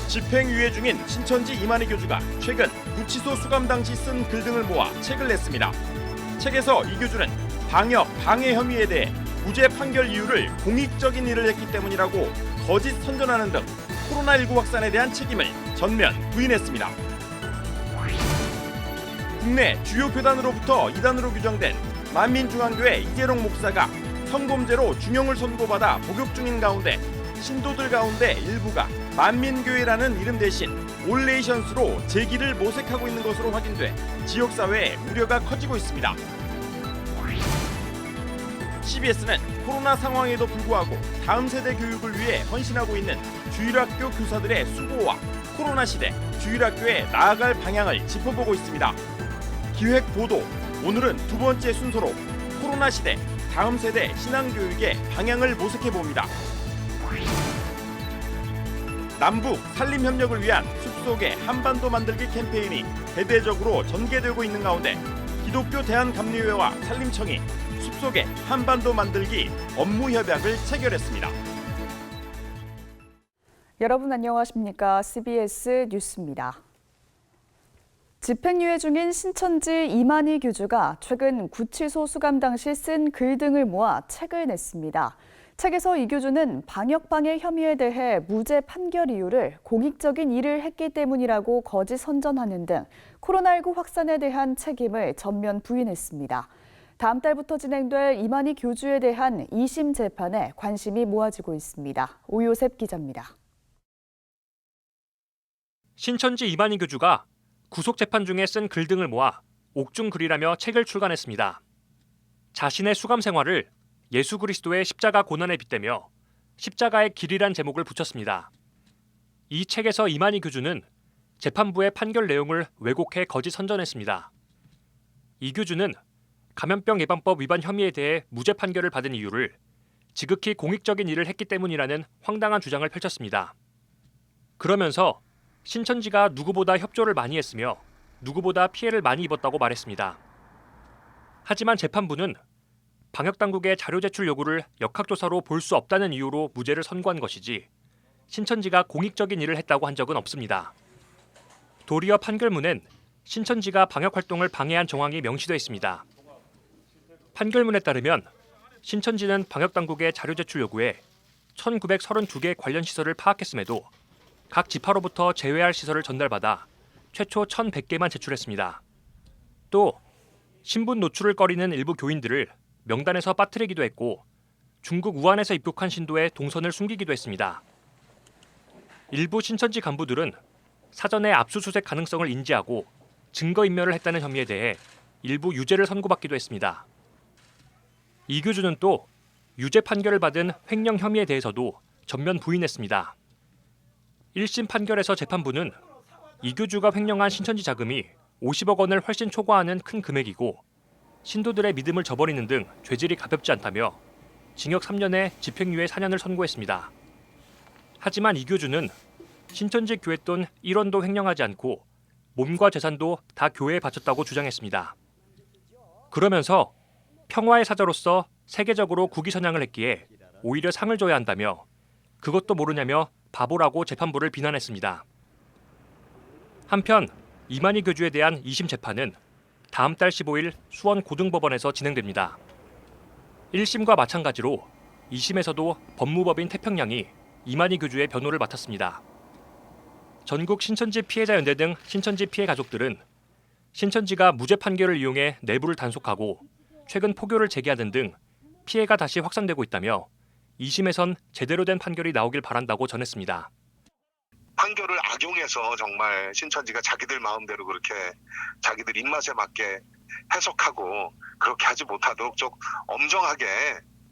집행유예 중인 신천지 이만희 교주가 최근 구치소 수감 당시 쓴 글 등을 모아 책을 냈습니다. 책에서 이 교주는 방역, 방해 혐의에 대해 무죄 판결 이유를 공익적인 일을 했기 때문이라고 거짓 선전하는 등 코로나19 확산에 대한 책임을 전면 부인했습니다. 국내 주요 교단으로부터 이단으로 규정된 만민중앙교회 이재롱 목사가 성범죄로 중형을 선고받아 복역 중인 가운데 신도들 가운데 일부가 만민교회라는 이름 대신 올레이션스로 제기를 모색하고 있는 것으로 확인돼 지역사회에 우려가 커지고 있습니다. CBS는 코로나 상황에도 불구하고 다음 세대 교육을 위해 헌신하고 있는 주일학교 교사들의 수고와 코로나 시대 주일학교에 나아갈 방향을 짚어보고 있습니다. 기획 보도, 오늘은 두 번째 순서로 코로나 시대 다음 세대 신앙교육의 방향을 모색해봅니다. 남북 산림협력을 위한 숲속의 한반도 만들기 캠페인이 대대적으로 전개되고 있는 가운데 기독교 대한감리회와 산림청이 숲속의 한반도 만들기 업무협약을 체결했습니다. 여러분 안녕하십니까? CBS 뉴스입니다. 집행유예 중인 신천지 이만희 교주가 최근 구치소 수감 당시 쓴 글 등을 모아 책을 냈습니다. 책에서 이 교주는 방역방해 혐의에 대해 무죄 판결 이유를 공익적인 일을 했기 때문이라고 거짓 선전하는 등 코로나19 확산에 대한 책임을 전면 부인했습니다. 다음 달부터 진행될 이만희 교주에 대한 2심 재판에 관심이 모아지고 있습니다. 오요셉 기자입니다. 신천지 이만희 교주가 구속 재판 중에 쓴 글 등을 모아 옥중글이라며 책을 출간했습니다. 자신의 수감 생활을 예수 그리스도의 십자가 고난에 빗대며 십자가의 길이란 제목을 붙였습니다. 이 책에서 이만희 교주는 재판부의 판결 내용을 왜곡해 거짓 선전했습니다. 이 교주는 감염병 예방법 위반 혐의에 대해 무죄 판결을 받은 이유를 지극히 공익적인 일을 했기 때문이라는 황당한 주장을 펼쳤습니다. 그러면서 신천지가 누구보다 협조를 많이 했으며 누구보다 피해를 많이 입었다고 말했습니다. 하지만 재판부는 방역당국의 자료 제출 요구를 역학조사로 볼 수 없다는 이유로 무죄를 선고한 것이지 신천지가 공익적인 일을 했다고 한 적은 없습니다. 도리어 판결문엔 신천지가 방역활동을 방해한 정황이 명시되어 있습니다. 판결문에 따르면 신천지는 방역당국의 자료 제출 요구에 1932개 관련 시설을 파악했음에도 각 지파로부터 제외할 시설을 전달받아 최초 1,100개만 제출했습니다. 또 신분 노출을 꺼리는 일부 교인들을 명단에서 빠뜨리기도 했고 중국 우한에서 입국한 신도의 동선을 숨기기도 했습니다. 일부 신천지 간부들은 사전에 압수수색 가능성을 인지하고 증거인멸을 했다는 혐의에 대해 일부 유죄를 선고받기도 했습니다. 이 교주는 또 유죄 판결을 받은 횡령 혐의에 대해서도 전면 부인했습니다. 1심 판결에서 재판부는 이 교주가 횡령한 신천지 자금이 50억 원을 훨씬 초과하는 큰 금액이고 신도들의 믿음을 저버리는 등 죄질이 가볍지 않다며 징역 3년에 집행유예 4년을 선고했습니다. 하지만 이 교주는 신천지 교회 돈 1원도 횡령하지 않고 몸과 재산도 다 교회에 바쳤다고 주장했습니다. 그러면서 평화의 사자로서 세계적으로 국위선양을 했기에 오히려 상을 줘야 한다며 그것도 모르냐며 바보라고 재판부를 비난했습니다. 한편 이만희 교주에 대한 2심 재판은 다음 달 15일 수원 고등법원에서 진행됩니다. 1심과 마찬가지로 2심에서도 법무법인 태평양이 이만희 교주의 변호를 맡았습니다. 전국 신천지 피해자 연대 등 신천지 피해 가족들은 신천지가 무죄 판결을 이용해 내부를 단속하고 최근 포교를 제기하는 등 피해가 다시 확산되고 있다며 2심에선 제대로 된 판결이 나오길 바란다고 전했습니다. 판결을 악용해서 정말 신천지가 자기들 마음대로 그렇게 자기들 입맛에 맞게 해석하고 그렇게 하지 못하도록 좀 엄정하게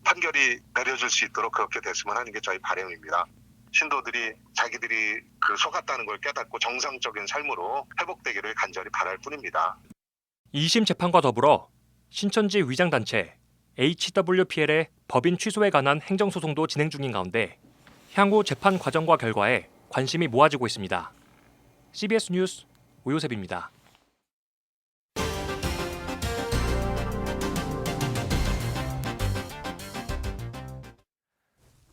판결이 내려질 수 있도록 그렇게 됐으면 하는 게 저희 바람입니다. 신도들이 자기들이 속았다는 걸 깨닫고 정상적인 삶으로 회복되기를 간절히 바랄 뿐입니다. 2심 재판과 더불어 신천지 위장단체 HWPL의 법인 취소에 관한 행정소송도 진행 중인 가운데 향후 재판 과정과 결과에 관심이 모아지고 있습니다. CBS 뉴스 오요셉입니다.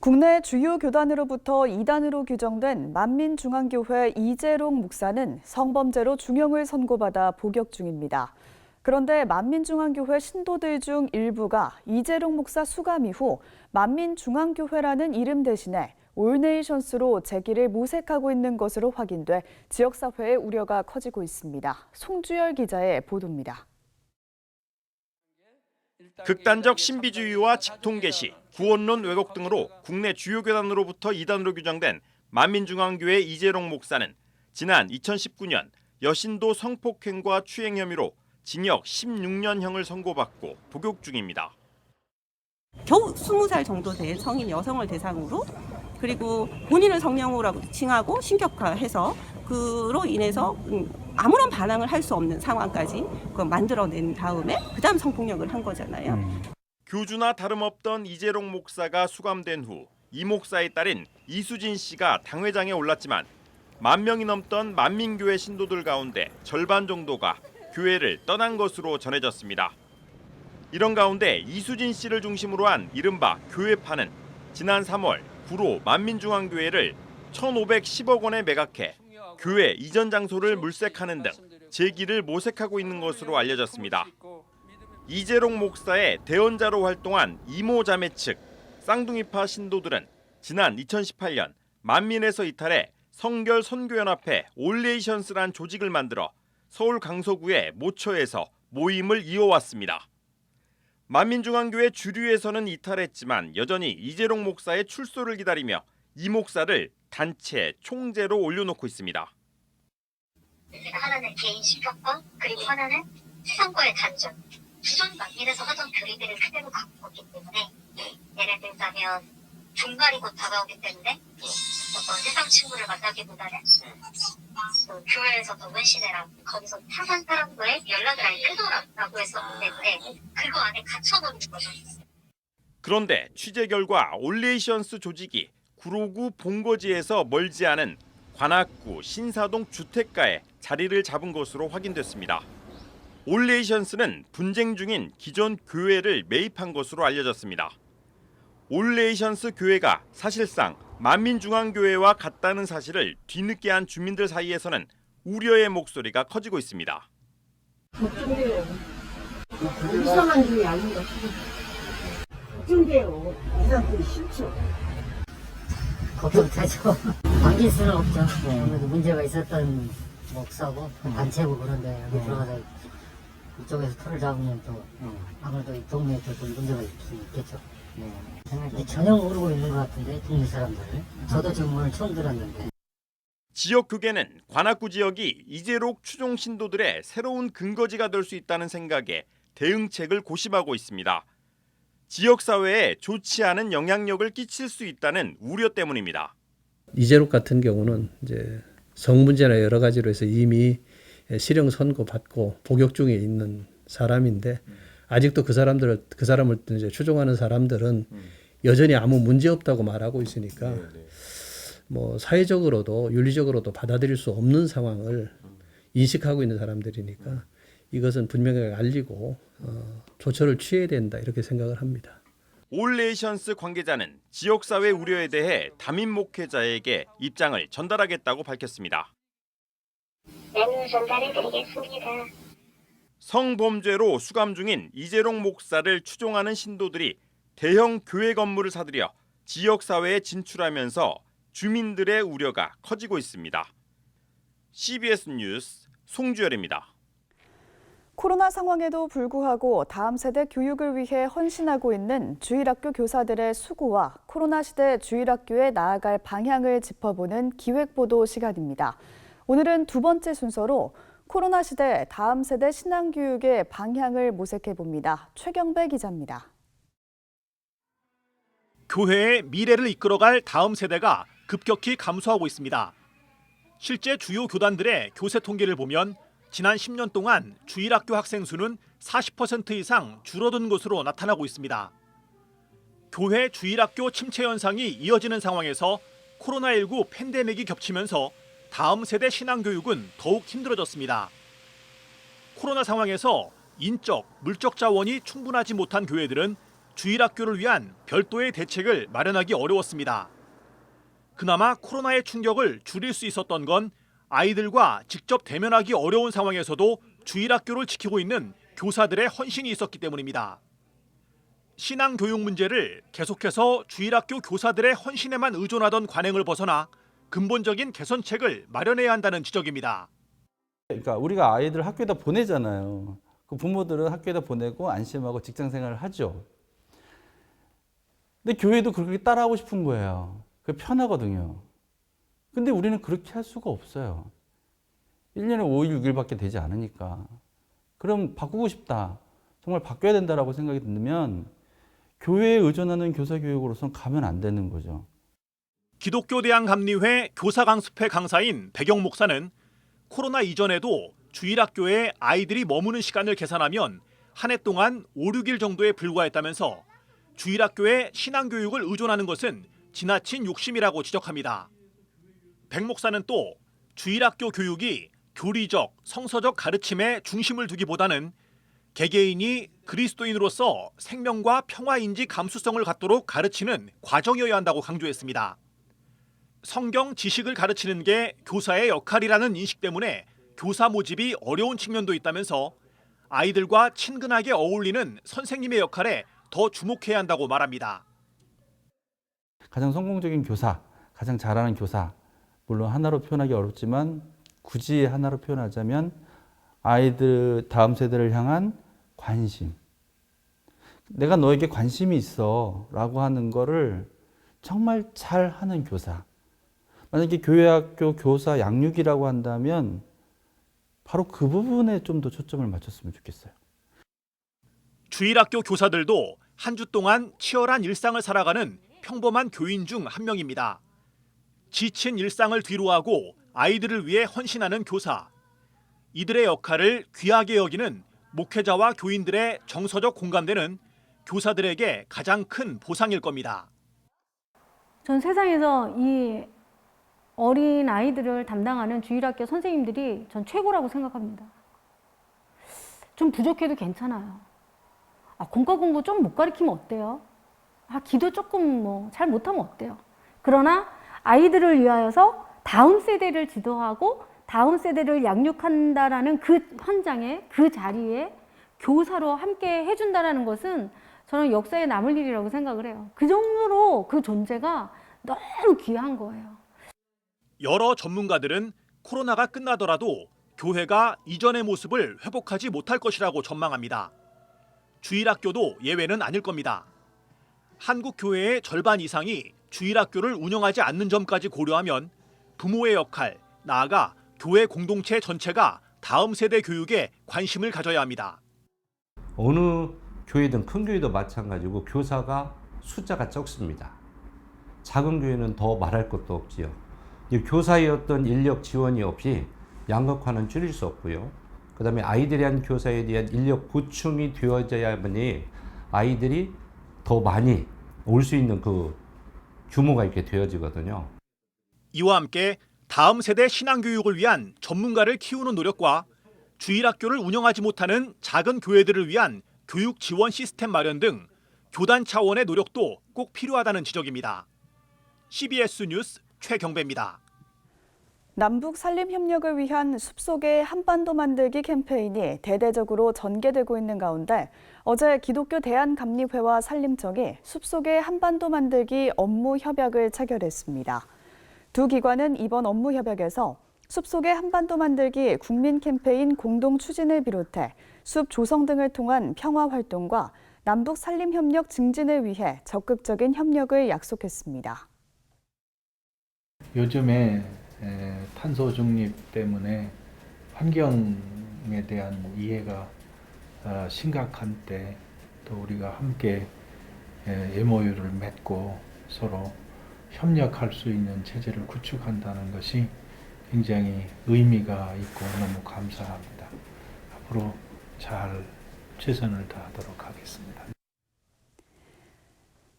국내 주요 교단으로부터 이단으로 규정된 만민중앙교회 이재롱 목사는 성범죄로 중형을 선고받아 복역 중입니다. 그런데 만민중앙교회 신도들 중 일부가 이재롱 목사 수감 이후 만민중앙교회라는 이름 대신에 올네이션스로 제기를 모색하고 있는 것으로 확인돼 지역사회의 우려가 커지고 있습니다. 송주열 기자의 보도입니다. 극단적 신비주의와 직통계시, 구원론 왜곡 등으로 국내 주요 교단으로부터 이단으로 규정된 만민중앙교회 이재롱 목사는 지난 2019년 여신도 성폭행과 추행 혐의로 징역 16년형을 선고받고 복역 중입니다. 겨우 20살 정도 된 성인 여성을 대상으로 그리고 본인을 성령으로 칭하고 신격화해서 그로 인해서 아무런 반항을 할 수 없는 상황까지 만들어낸 다음에 그다음 성폭력을 한 거잖아요. 교주나 다름없던 이재롱 목사가 수감된 후 이 목사의 딸인 이수진 씨가 당회장에 올랐지만 10,000명이 넘던 만민교회 신도들 가운데 절반 정도가 교회를 떠난 것으로 전해졌습니다. 이런 가운데 이수진 씨를 중심으로 한 이른바 교회파는 지난 3월 구로 만민중앙교회를 1,510억 원에 매각해 교회 이전 장소를 물색하는 등 제기를 모색하고 있는 것으로 알려졌습니다. 이재롱 목사의 대언자로 활동한 이모 자매 측 쌍둥이파 신도들은 지난 2018년 만민에서 이탈해 성결 선교연합회 올레이션스란 조직을 만들어 서울 강서구의 모처에서 모임을 이어왔습니다. 만민중앙교회 주류에서는 이탈했지만 여전히 이재롱 목사의 출소를 기다리며 이 목사를 단체 총재로 올려놓고 있습니다. 하나는 개인 신격과 그리고 하나는 세상과의 단절. 기존 만민에서 하던 교리들을 그대로 갖고 있기 때문에 예를 들자면 종말이 곧 다가오기 때문에 어떤 세상 친구를 만나기보다는 또 교회에서도 원시대라 거기서 타산 사람과의 연락을 아예 끊어라라고 했었기 때문에 그거 안에 갇혀버린 거죠. 그런데 취재 결과 올레이션스 조직이 구로구 본거지에서 멀지 않은 관악구 신사동 주택가에 자리를 잡은 것으로 확인됐습니다. 올레이션스는 분쟁 중인 기존 교회를 매입한 것으로 알려졌습니다. 올레이션스 교회가 사실상 만민중앙교회와 같다는 사실을 뒤늦게 한 주민들 사이에서는 우려의 목소리가 커지고 있습니다. 걱정돼요. 이상한 일이 아닌 것 같아요. 걱정돼요. 이 사람들이 싫죠. 걱정되죠. 반길 수는 없죠. 아무래도 문제가 있었던 목사고 단체고 그런데 여기 들어가서 이쪽에서 털을 잡으면 또 아무래도 이 동네에 또 문제가 있겠죠. 전혀 모르고 있는 것 같은데 동네 사람들을. 저도 지금 오늘 처음 들었는데. 지역 교계는 관악구 지역이 이재록 추종 신도들의 새로운 근거지가 될 수 있다는 생각에 대응책을 고심하고 있습니다. 지역 사회에 좋지 않은 영향력을 끼칠 수 있다는 우려 때문입니다. 이재록 같은 경우는 이제 성문제나 여러 가지로 해서 이미 실형 선고 받고 복역 중에 있는 사람인데 아직도 그 사람을 이제 추종하는 사람들은 여전히 아무 문제 없다고 말하고 있으니까 뭐 사회적으로도 윤리적으로도 받아들일 수 없는 상황을 인식하고 있는 사람들이니까 이것은 분명하게 알리고 조처를 취해야 된다 이렇게 생각을 합니다. 올레이션스 관계자는 지역사회 우려에 대해 담임 목회자에게 입장을 전달하겠다고 밝혔습니다. 메모 전달해드리겠습니다. 성범죄로 수감 중인 이재롱 목사를 추종하는 신도들이 대형 교회 건물을 사들여 지역사회에 진출하면서 주민들의 우려가 커지고 있습니다. CBS 뉴스 송주열입니다. 코로나 상황에도 불구하고 다음 세대 교육을 위해 헌신하고 있는 주일학교 교사들의 수고와 코로나 시대 주일학교에 나아갈 방향을 짚어보는 기획보도 시간입니다. 오늘은 두 번째 순서로 코로나 시대 다음 세대 신앙교육의 방향을 모색해봅니다. 최경배 기자입니다. 교회의 미래를 이끌어갈 다음 세대가 급격히 감소하고 있습니다. 실제 주요 교단들의 교세 통계를 보면 지난 10년 동안 주일학교 학생 수는 40% 이상 줄어든 것으로 나타나고 있습니다. 교회 주일학교 침체 현상이 이어지는 상황에서 코로나19 팬데믹이 겹치면서 다음 세대 신앙교육은 더욱 힘들어졌습니다. 코로나 상황에서 인적, 물적 자원이 충분하지 못한 교회들은 주일학교를 위한 별도의 대책을 마련하기 어려웠습니다. 그나마 코로나의 충격을 줄일 수 있었던 건 아이들과 직접 대면하기 어려운 상황에서도 주일학교를 지키고 있는 교사들의 헌신이 있었기 때문입니다. 신앙교육 문제를 계속해서 주일학교 교사들의 헌신에만 의존하던 관행을 벗어나 근본적인 개선책을 마련해야 한다는 지적입니다. 그러니까 우리가 아이들 학교에다 보내잖아요. 그 부모들은 학교에다 보내고 안심하고 직장 생활을 하죠. 근데 교회도 그렇게 따라하고 싶은 거예요. 그게 편하거든요. 근데 우리는 그렇게 할 수가 없어요. 1년에 5일, 6일밖에 되지 않으니까. 그럼 바꾸고 싶다. 정말 바뀌어야 된다라고 생각이 들면 교회에 의존하는 교사 교육으로서는 가면 안 되는 거죠. 기독교대한감리회 교사강습회 강사인 백영 목사는 코로나 이전에도 주일학교에 아이들이 머무는 시간을 계산하면 한 해 동안 5, 6일 정도에 불과했다면서 주일학교에 신앙교육을 의존하는 것은 지나친 욕심이라고 지적합니다. 백 목사는 또 주일학교 교육이 교리적, 성서적 가르침에 중심을 두기보다는 개개인이 그리스도인으로서 생명과 평화인지 감수성을 갖도록 가르치는 과정이어야 한다고 강조했습니다. 성경 지식을 가르치는 게 교사의 역할이라는 인식 때문에 교사 모집이 어려운 측면도 있다면서 아이들과 친근하게 어울리는 선생님의 역할에 더 주목해야 한다고 말합니다. 가장 성공적인 교사, 가장 잘하는 교사, 물론 하나로 표현하기 어렵지만 굳이 하나로 표현하자면 아이들 다음 세대를 향한 관심. 내가 너에게 관심이 있어 라고 하는 거를 정말 잘하는 교사. 만약에 교회학교 교사 양육이라고 한다면 바로 그 부분에 좀 더 초점을 맞췄으면 좋겠어요. 주일학교 교사들도 한 주 동안 치열한 일상을 살아가는 평범한 교인 중 한 명입니다. 지친 일상을 뒤로하고 아이들을 위해 헌신하는 교사. 이들의 역할을 귀하게 여기는 목회자와 교인들의 정서적 공감대는 교사들에게 가장 큰 보상일 겁니다. 전 세상에서 이 어린 아이들을 담당하는 주일학교 선생님들이 전 최고라고 생각합니다. 좀 부족해도 괜찮아요. 공과 공부 좀 못 가르치면 어때요? 기도 조금 잘 못하면 어때요? 그러나 아이들을 위하여서 다음 세대를 지도하고 다음 세대를 양육한다라는 그 현장에, 그 자리에 교사로 함께 해준다라는 것은 저는 역사에 남을 일이라고 생각을 해요. 그 정도로 그 존재가 너무 귀한 거예요. 여러 전문가들은 코로나가 끝나더라도 교회가 이전의 모습을 회복하지 못할 것이라고 전망합니다. 주일학교도 예외는 아닐 겁니다. 한국 교회의 절반 이상이 주일학교를 운영하지 않는 점까지 고려하면 부모의 역할, 나아가 교회 공동체 전체가 다음 세대 교육에 관심을 가져야 합니다. 어느 교회든 큰 교회도 마찬가지고 교사가 숫자가 적습니다. 작은 교회는 더 말할 것도 없지요. 교사의 어떤 인력 지원이 없이 양극화는 줄일 수 없고요. 그다음에 아이들에 대한 교사에 대한 인력 보충이 되어져야만이 아이들이 더 많이 올 수 있는 그 규모가 이렇게 되어지거든요. 이와 함께 다음 세대 신앙교육을 위한 전문가를 키우는 노력과 주일학교를 운영하지 못하는 작은 교회들을 위한 교육 지원 시스템 마련 등 교단 차원의 노력도 꼭 필요하다는 지적입니다. CBS 뉴스 최경배입니다. 남북 산림 협력을 위한 숲속의 한반도 만들기 캠페인이 대대적으로 전개되고 있는 가운데 어제 기독교 대한감리회와 산림청이 숲속의 한반도 만들기 업무 협약을 체결했습니다. 두 기관은 이번 업무 협약에서 숲속의 한반도 만들기 국민 캠페인 공동 추진을 비롯해 숲 조성 등을 통한 평화 활동과 남북 산림 협력 증진을 위해 적극적인 협력을 약속했습니다. 요즘에 탄소 중립 때문에 환경에 대한 이해가 심각한 때 또 우리가 함께 MOU를 맺고 서로 협력할 수 있는 체제를 구축한다는 것이 굉장히 의미가 있고 너무 감사합니다. 앞으로 잘 최선을 다하도록 하겠습니다.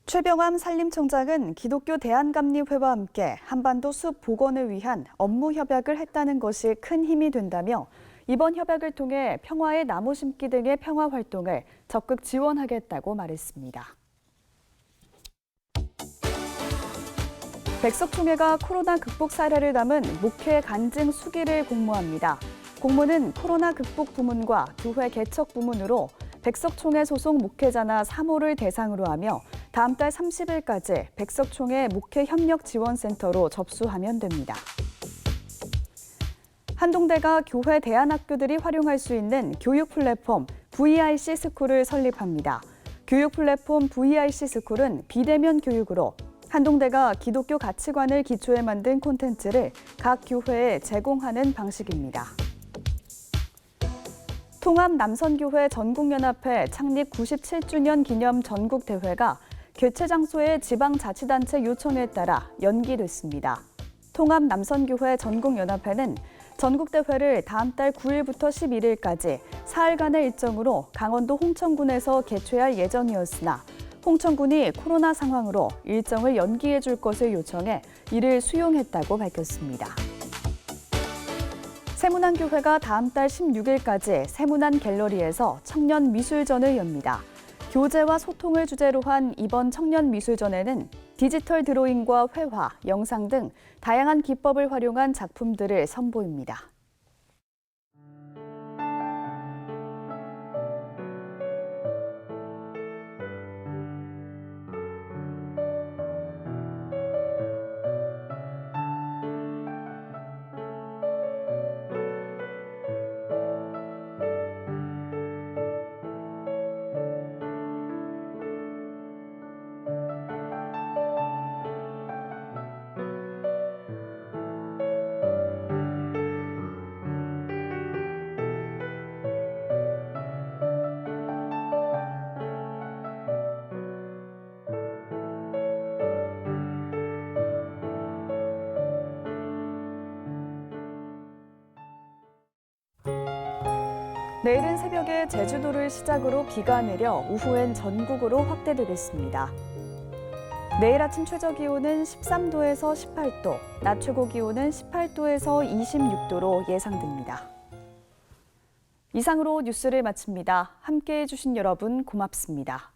최병암 산림청장은 기독교 대한감리회와 함께 한반도 숲 복원을 위한 업무 협약을 했다는 것이 큰 힘이 된다며 이번 협약을 통해 평화의 나무 심기 등의 평화 활동을 적극 지원하겠다고 말했습니다. 백석총회가 코로나 극복 사례를 담은 목회 간증 수기를 공모합니다. 공모는 코로나 극복 부문과 교회 개척 부문으로 백석총회 소속 목회자나 사모를 대상으로 하며 다음 달 30일까지 백석총회 목회협력지원센터로 접수하면 됩니다. 한동대가 교회 대안학교들이 활용할 수 있는 교육 플랫폼 VIC 스쿨을 설립합니다. 교육 플랫폼 VIC 스쿨은 비대면 교육으로 한동대가 기독교 가치관을 기초에 만든 콘텐츠를 각 교회에 제공하는 방식입니다. 통합남선교회 전국연합회 창립 97주년 기념 전국대회가 개최 장소의 지방자치단체 요청에 따라 연기됐습니다. 통합남선교회 전국연합회는 전국대회를 다음 달 9일부터 11일까지 사흘간의 일정으로 강원도 홍천군에서 개최할 예정이었으나 홍천군이 코로나 상황으로 일정을 연기해 줄 것을 요청해 이를 수용했다고 밝혔습니다. 세문안교회가 다음 달 16일까지 세문안 갤러리에서 청년 미술전을 엽니다. 교제와 소통을 주제로 한 이번 청년 미술전에는 디지털 드로잉과 회화, 영상 등 다양한 기법을 활용한 작품들을 선보입니다. 내일은 새벽에 제주도를 시작으로 비가 내려 오후엔 전국으로 확대되겠습니다. 내일 아침 최저 기온은 13도에서 18도, 낮 최고 기온은 18도에서 26도로 예상됩니다. 이상으로 뉴스를 마칩니다. 함께해 주신 여러분 고맙습니다.